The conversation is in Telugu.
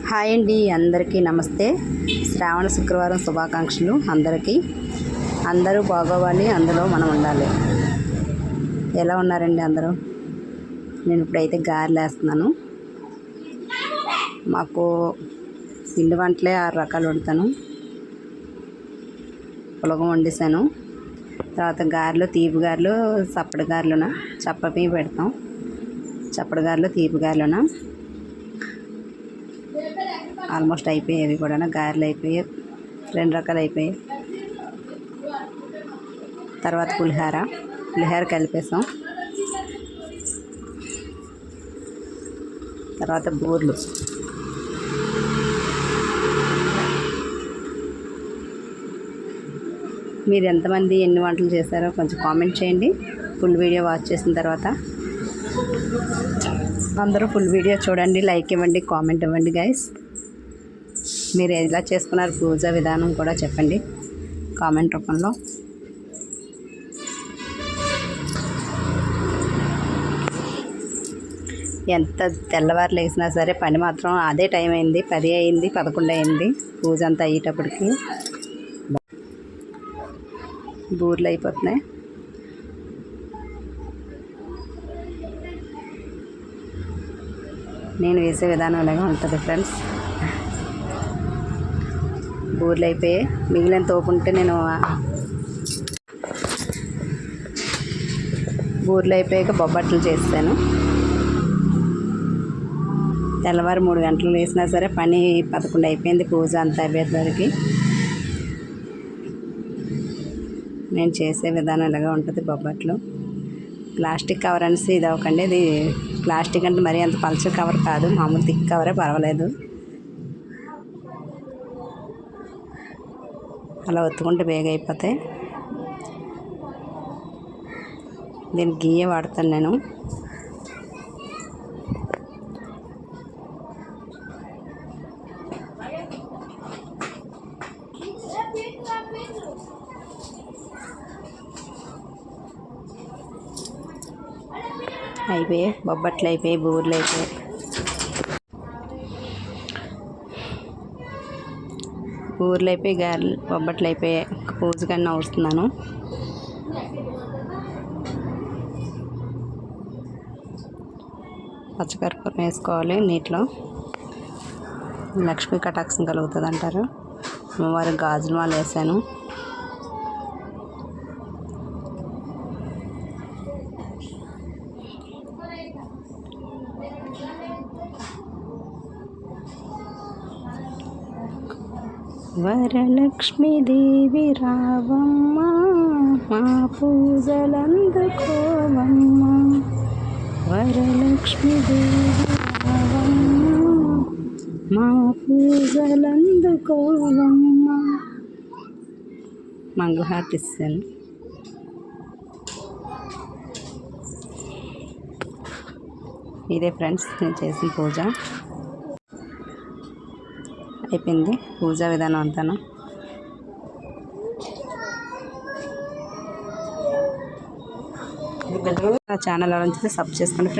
హాయ్ అండి, అందరికీ నమస్తే. శ్రావణ శుక్రవారం శుభాకాంక్షలు అందరికీ. అందరూ బాగోవాలి, అందులో మనం ఉండాలి. ఎలా ఉన్నారండి అందరూ? నేను ఇప్పుడైతే గారెలు వేస్తున్నాను. మాకు పిండి వంటలే 6 రకాలు వండుతాను. పులగం వండేసాను. తర్వాత గారెలు, తీపి గారెలు, చప్పటి గారెలున చప్పవి పెడతాం. చప్పటి గారెలు, తీపి గారెలున ఆల్మోస్ట్ అయిపోయాయి. కూడా గారెలు అయిపోయాయి, 2 రకాలు అయిపోయాయి. తర్వాత పులిహార కలిపేసాం. తర్వాత బూర్లు. మీరు ఎంతమంది ఎన్ని వంటలు చేశారో కొంచెం కామెంట్ చేయండి. ఫుల్ వీడియో వాచ్ చేసిన తర్వాత అందరూ ఫుల్ వీడియో చూడండి, లైక్ ఇవ్వండి, కామెంట్ ఇవ్వండి గైస్. మీరు ఎలా చేసుకున్నారు పూజ విధానం కూడా చెప్పండి కామెంట్ రూపంలో. ఎంత తెల్లవారు లేచినా సరే పని మాత్రం అదే టైం అయింది. 10 అయింది, 11 అయింది పూజ అంతా అయ్యేటప్పటికి. బూర్లు అయిపోతున్నాయి. నేను వేసే విధానం ఇలాగే ఉంటుంది ఫ్రెండ్స్. బూర్లు అయిపోయి మిగిలిన తోపుంటే నేను బూర్లు అయిపోయాక బొబ్బట్లు చేస్తాను. తెల్లవారు 3 గంటలు వేసినా సరే పని 11 అయిపోయింది పూజ అంతా అయిపోయేసరికి. నేను చేసే విధానం ఇలాగా ఉంటుంది. బొబ్బట్లు ప్లాస్టిక్ కవర్ అనేసి ఇది అవ్వకండి. ఇది ప్లాస్టిక్ అంటే మరీ అంత పల్చ కవర్ కాదు, మామూలు థిక్ కవరే, పర్వాలేదు. అలా ఒత్తుకుంటే బేగ అయిపోతాయి. దీనికి గియ్య వాడతాను నేను. అయిపోయాయి బొబ్బట్లు, అయిపోయాయి బూర్లు, అయిపోయాయి బూర్లు, అయిపోయి గారెలు, బొబ్బట్లు అయిపోయాయి. పూజ కన్నా వస్తున్నాను. పచ్చకర్పూరం వేసుకోవాలి నీటిలో. లక్ష్మీ కటాక్షం కలుగుతుంది అంటారు. అమ్మవారి గాజుల మాల వేసాను. వరలక్ష్మీదేవి రావమ్మ, మా పూజలందుకోవమ్మ. వరలక్ష్మీదేవి రావమ్మ, మా పూజలందుకోవమ్మ. మంగళహారతి ఇస్తాను. ఇదే ఫ్రెండ్స్ నేను చేసిన పూజ అయిపోయింది. పూజా విధానం అంతా నా ఛానల్ అలా సబ్స్క్రైబ్ చేసుకోండి ఫ్రెండ్స్.